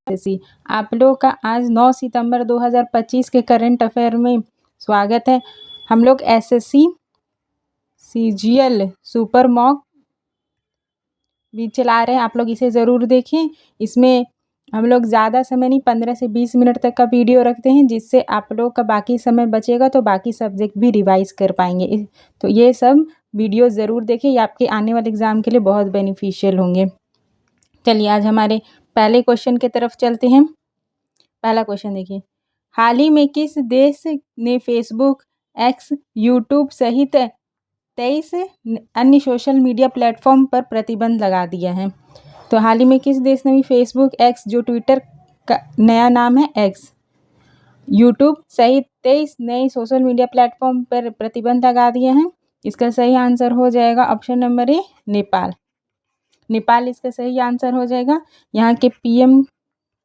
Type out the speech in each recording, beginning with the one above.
SSC आप लोग का आज 9 सितंबर 2025 के करंट अफेयर में स्वागत है। हम लोग एसएससी सीजीएल सुपर मॉक भी चला रहे हैं, आप लोग इसे ज़रूर देखें। इसमें हम लोग ज़्यादा समय नहीं, 15 से 20 मिनट तक का वीडियो रखते हैं, जिससे आप लोग का बाकी समय बचेगा तो बाकी सब्जेक्ट भी रिवाइज कर पाएंगे। तो ये सब वीडियो ज़रूर देखें, ये आपके आने वाले एग्ज़ाम के लिए बहुत बेनिफिशियल होंगे। चलिए आज हमारे पहले क्वेश्चन की तरफ चलते हैं। पहला क्वेश्चन देखिए, हाल ही में किस देश ने फेसबुक, एक्स, यूट्यूब सहित 23 अन्य सोशल मीडिया प्लेटफॉर्म पर प्रतिबंध लगा दिया है? तो हाल ही में किस देश ने भी फेसबुक, एक्स जो ट्विटर का नया नाम है एक्स, यूट्यूब सहित 23 नए सोशल मीडिया प्लेटफॉर्म पर प्रतिबंध लगा दिए हैं? इसका सही आंसर हो जाएगा ऑप्शन नंबर ए, नेपाल। नेपाल इसका सही आंसर हो जाएगा। यहाँ के पीएम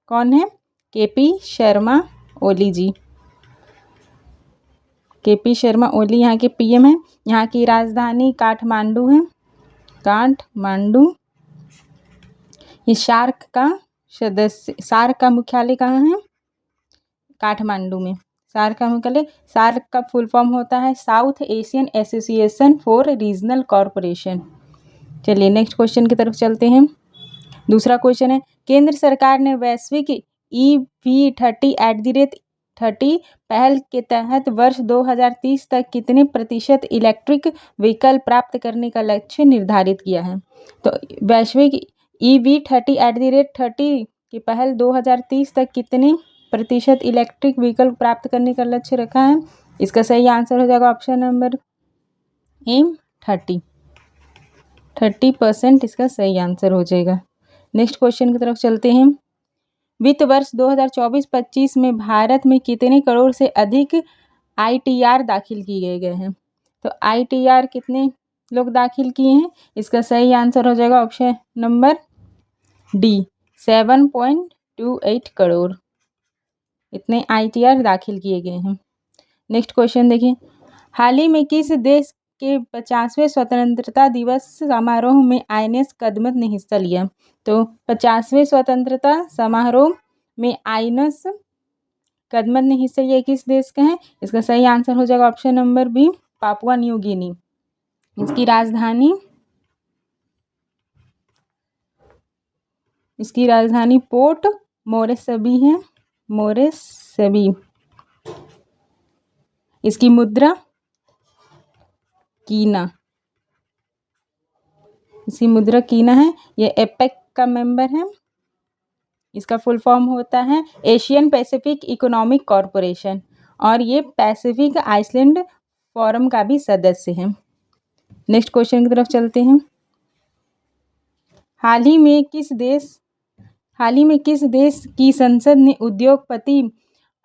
कौन है? केपी शर्मा ओली जी। केपी शर्मा ओली यहाँ के पीएम हैं। यहाँ की राजधानी काठमांडू है, काठमांडू। ये सार्क का मुख्यालय कहाँ है? काठमांडू में। सार्क का मुख्यालय, सार्क का फुल फॉर्म होता है south Asian association for regional corporation. चलिए नेक्स्ट क्वेश्चन की तरफ चलते हैं। दूसरा क्वेश्चन है, केंद्र सरकार ने वैश्विक EV30 पहल के तहत वर्ष 2030 तक कितने प्रतिशत इलेक्ट्रिक व्हीकल प्राप्त करने का लक्ष्य निर्धारित किया है? तो वैश्विक EV30 की पहल 2030 तक कितने प्रतिशत इलेक्ट्रिक व्हीकल प्राप्त करने का लक्ष्य रखा है? इसका सही आंसर हो जाएगा ऑप्शन नंबर ए, 30% इसका सही आंसर हो जाएगा। नेक्स्ट क्वेश्चन की तरफ चलते हैं। वित्त वर्ष 2024-25 में भारत में कितने करोड़ से अधिक ITR दाखिल किए गए हैं? तो ITR कितने लोग दाखिल किए हैं? इसका सही आंसर हो जाएगा ऑप्शन नंबर डी, 7.28 करोड़ इतने ITR दाखिल किए गए हैं। नेक्स्ट क्वेश्चन देखिए, हाल ही में किस देश के 50वें स्वतंत्रता दिवस समारोह में INS कदमत ने हिस्सा लिया? तो 50वें स्वतंत्रता समारोह में INS कदमत ने हिस्सा लिया किस देश का है? इसका सही आंसर हो जाएगा option number B, Papua new Guinea. इसकी राजधानी पोर्ट मोरेस्बी है, मोरेस्बी। इसकी मुद्रा कीना, इसकी मुद्रा कीना है। ये एपेक का मेंबर है। इसका फुल फॉर्म होता है एशियन पैसिफिक इकोनॉमिक कॉरपोरेशन, और ये पैसिफिक आइसलैंड फोरम का भी सदस्य है। नेक्स्ट क्वेश्चन की तरफ चलते हैं। हाल ही में किस देश की संसद ने उद्योगपति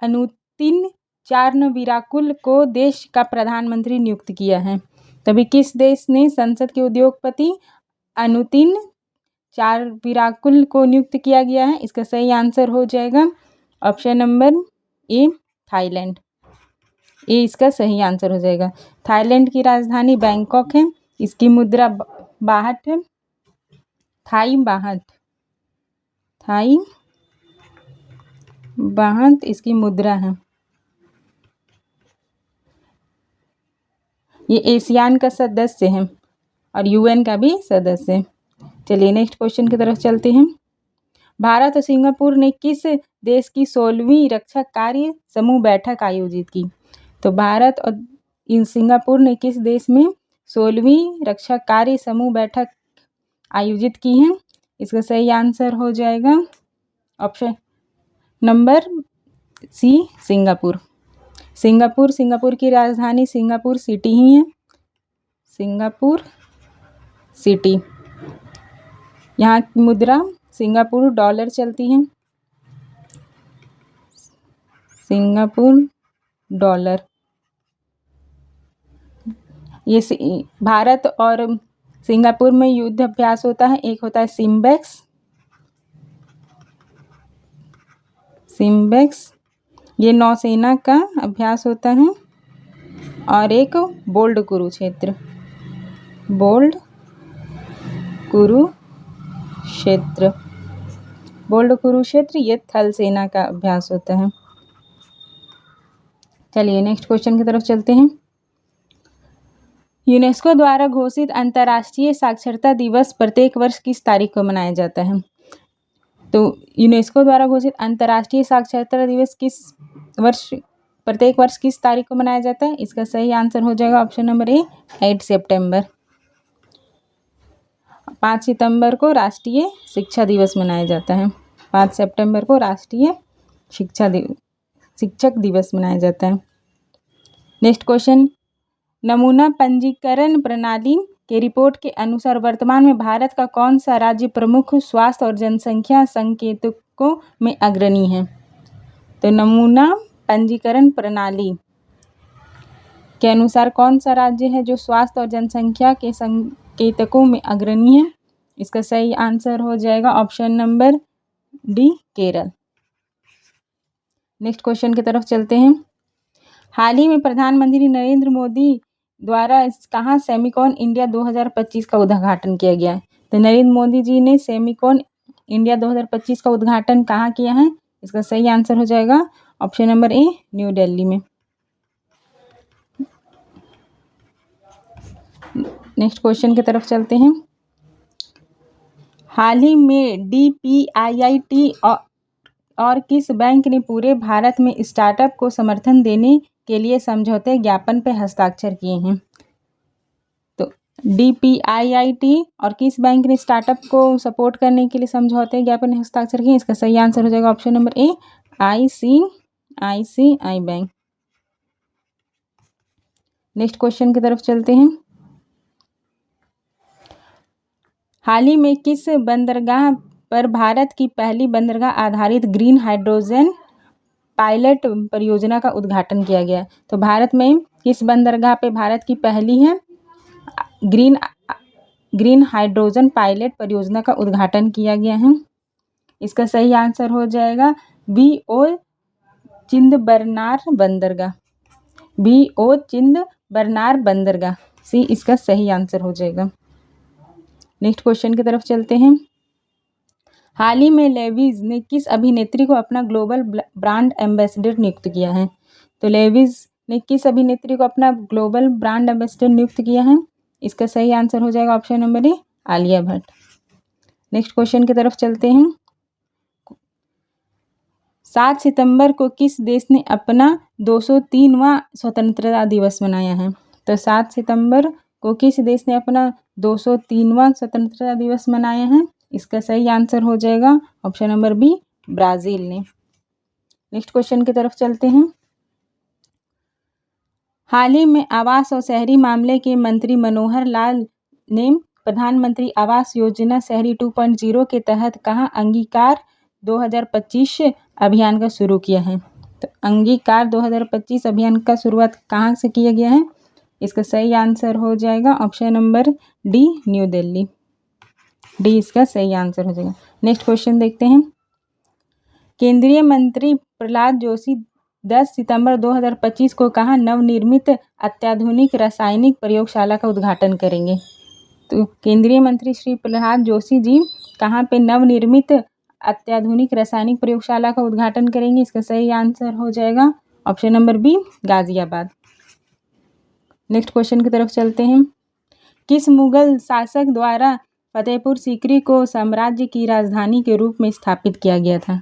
अनुतिन चारनविराकुल को देश का प्रधानमंत्री नियुक्त किया है? तभी किस देश ने संसद के उद्योगपति अनुतिन चारनविराकुल को नियुक्त किया गया है? इसका सही आंसर हो जाएगा ऑप्शन नंबर ए, थाईलैंड। ये इसका सही आंसर हो जाएगा। थाईलैंड की राजधानी बैंकॉक है। इसकी मुद्रा बाहट है, थाई बाहट इसकी मुद्रा है। ये एशियान का सदस्य है और UN का भी सदस्य है। चलिए नेक्स्ट क्वेश्चन की तरफ चलते हैं। भारत और सिंगापुर ने किस देश की 16वीं रक्षा कार्य समूह बैठक आयोजित की? तो भारत और सिंगापुर ने किस देश में 16वीं रक्षा कार्य समूह बैठक आयोजित की है? इसका सही आंसर हो जाएगा option number C, Singapore. Singapore की राजधानी सिंगापुर सिटी ही है, सिंगापुर सिटी। यहाँ की मुद्रा सिंगापुर डॉलर चलती है, सिंगापुर डॉलर। ये भारत और सिंगापुर में युद्ध अभ्यास होता है। एक होता है सिम्बेक्स, ये नौसेना का अभ्यास होता है, और एक बोल्ड कुरुक्षेत्र। बोल्ड कुरुक्षेत्र ये थल सेना का अभ्यास होता है। चलिए नेक्स्ट क्वेश्चन की तरफ चलते हैं। यूनेस्को द्वारा घोषित अंतर्राष्ट्रीय साक्षरता दिवस प्रत्येक वर्ष किस तारीख को मनाया जाता है? तो यूनेस्को द्वारा घोषित अंतर्राष्ट्रीय साक्षरता दिवस प्रत्येक वर्ष किस तारीख को मनाया जाता है? इसका सही आंसर हो जाएगा ऑप्शन नंबर ए 8 सितंबर। 5 सितंबर को राष्ट्रीय शिक्षा दिवस मनाया जाता है। 5 सितंबर को राष्ट्रीय शिक्षक दिवस मनाया जाता है। नेक्स्ट क्वेश्चन, नमूना पंजीकरण प्रणाली के रिपोर्ट के अनुसार वर्तमान में भारत का कौन सा राज्य प्रमुख स्वास्थ्य और जनसंख्या संकेतकों में अग्रणी है? तो नमूना पंजीकरण प्रणाली के अनुसार कौन सा राज्य है जो स्वास्थ्य और जनसंख्या के संकेतकों में अग्रणी है? इसका सही आंसर हो जाएगा option number D Kerala. Next question की तरफ चलते हैं। हाल ही में प्रधानमंत्री नरेंद्र मोदी द्वारा कहाँ सेमिकॉन इंडिया 2025 का उद्घाटन किया गया है? तो नरेंद्र मोदी जी ने सेमिकॉन इंडिया 2025 का उद्घाटन कहाँ किया है? इसका सही आंसर हो जाएगा option number A New Delhi में। नेक्स्ट क्वेश्चन की तरफ चलते हैं। हाल ही में DPIIT और किस बैंक ने पूरे भारत में स्टार्टअप को समर्थन देने के लिए समझौते ज्ञापन पर हस्ताक्षर किए हैं? तो DPIIT और किस बैंक ने स्टार्टअप को सपोर्ट करने के लिए समझौते ज्ञापन में हस्ताक्षर किए? इसका सही आंसर हो जाएगा ऑप्शन नंबर ए ICICI बैंक। नेक्स्ट क्वेश्चन की तरफ चलते हैं। हाल ही में किस बंदरगाह पर भारत की पहली बंदरगाह आधारित ग्रीन हाइड्रोजन पायलट परियोजना का उद्घाटन किया गया? तो भारत में किस बंदरगाह पे भारत की पहली है ग्रीन हाइड्रोजन पायलट परियोजना का उद्घाटन किया गया है? इसका सही आंसर हो जाएगा BO चिंदबरनार बंदरगाह। BO चिंदबरनार बंदरगाह सी इसका सही आंसर हो जाएगा। नेक्स्ट क्वेश्चन की तरफ चलते हैं। हाल ही में लेविज ने किस अभिनेत्री को अपना ग्लोबल ब्रांड एम्बेसडर नियुक्त किया है? तो लेविज ने किस अभिनेत्री को अपना ग्लोबल ब्रांड एम्बेसडर नियुक्त किया है? इसका सही आंसर हो जाएगा ऑप्शन नंबर ए आलिया भट्ट। नेक्स्ट क्वेश्चन की तरफ चलते हैं। 7 सितंबर को किस देश ने अपना 203वां स्वतंत्रता दिवस मनाया है? तो 7 सितंबर को किस देश ने अपना 203वां स्वतंत्रता दिवस मनाया है? इसका सही आंसर हो जाएगा ऑप्शन नंबर बी ब्राज़ील ने। नेक्स्ट क्वेश्चन की तरफ चलते हैं। हाल ही में आवास और शहरी मामले के मंत्री मनोहर लाल ने प्रधानमंत्री आवास योजना शहरी 2.0 के तहत कहाँ अंगीकार 2025 अभियान का शुरू किया है? तो अंगीकार 2025 अभियान का शुरुआत कहाँ से किया गया है? इसका सही आंसर हो जाएगा option number D new Delhi. D इसका सही आंसर हो जाएगा। नेक्स्ट क्वेश्चन देखते हैं। केंद्रीय मंत्री प्रहलाद जोशी 10 सितंबर 2025 को कहाँ नवनिर्मित अत्याधुनिक रासायनिक प्रयोगशाला का उद्घाटन करेंगे? तो केंद्रीय मंत्री श्री प्रहलाद जोशी जी कहाँ पे नवनिर्मित अत्याधुनिक रासायनिक प्रयोगशाला का उद्घाटन करेंगे? इसका सही आंसर हो जाएगा option number B Ghaziabad. Next question की तरफ चलते हैं। किस मुगल शासक द्वारा फतेहपुर सीकरी को साम्राज्य की राजधानी के रूप में स्थापित किया गया था?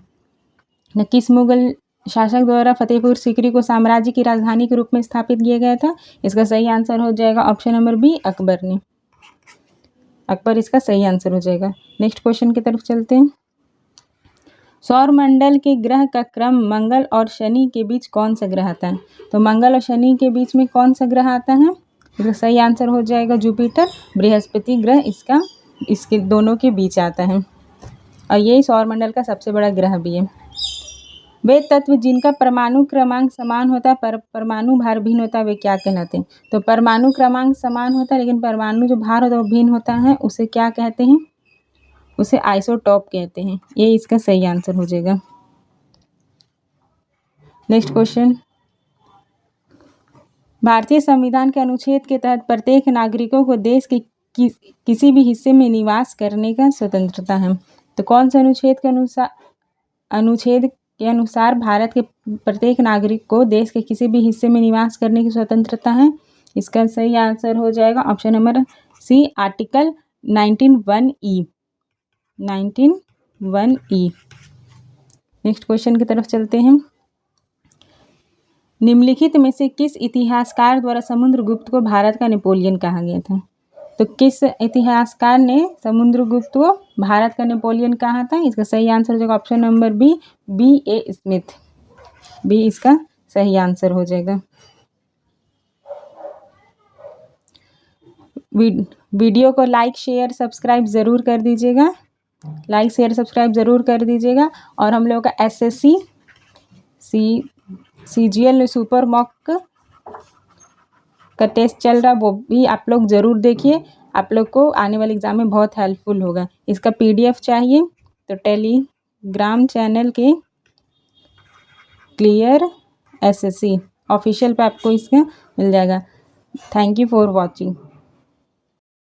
किस मुगल शासक द्वारा फतेहपुर सीकरी को साम्राज्य की राजधानी के रूप में स्थापित किया गया था? इसका सही आंसर हो जाएगा ऑप्शन नंबर बी अकबर ने। अकबर इसका सही आंसर हो जाएगा। नेक्स्ट क्वेश्चन की तरफ चलते हैं। सौरमंडल के ग्रह का क्रम मंगल और शनि के बीच कौन सा ग्रह आता है? तो मंगल और शनि के बीच में कौन सा ग्रह आता है? इसका सही आंसर हो जाएगा जुपिटर। बृहस्पति ग्रह इसके दोनों के बीच आता है और यही सौरमंडल का सबसे बड़ा ग्रह भी है। वे तत्व जिनका परमाणु क्रमांक समान होता है पर परमाणु भार भिन्न होता है वे क्या कहलाते हैं? तो परमाणु क्रमांक समान होता है लेकिन परमाणु जो भार होता है वो भिन्न होता है, उसे क्या कहते हैं? उसे आइसोटॉप कहते हैं। ये इसका सही आंसर हो जाएगा। Next question. भारतीय संविधान के अनुच्छेद के तहत प्रत्येक नागरिकों को देश के किसी भी हिस्से में निवास करने का स्वतंत्रता है। तो कौन से अनुच्छेद के अनुसार भारत के प्रत्येक नागरिक को देश के किसी भी हिस्से में निवास करने की स्वतंत्रता है? इसका सही आंसर हो जाएगा option number C, article 19(1)(e). 19(1)(e). Next question की तरफ चलते हैं। निम्नलिखित में से किस इतिहासकार द्वारा समुद्रगुप्त को भारत का नेपोलियन कहा गया था? तो किस इतिहासकार ने समुद्रगुप्त को भारत का नेपोलियन कहा था? इसका सही आंसर हो जाएगा option number B A Smith. B इसका सही आंसर हो जाएगा। वीडियो को लाइक शेयर सब्सक्राइब ज़रूर कर दीजिएगा। लाइक शेयर सब्सक्राइब ज़रूर कर दीजिएगा। और हम लोगों का SSC CGL सुपर मॉक का टेस्ट चल रहा, वो भी आप लोग ज़रूर देखिए। आप लोग को आने वाले एग्ज़ाम में बहुत हेल्पफुल होगा। इसका PDF चाहिए तो टेलीग्राम चैनल के क्लियर SSC ऑफिशियल पे आपको इसका मिल जाएगा। Thank you for watching.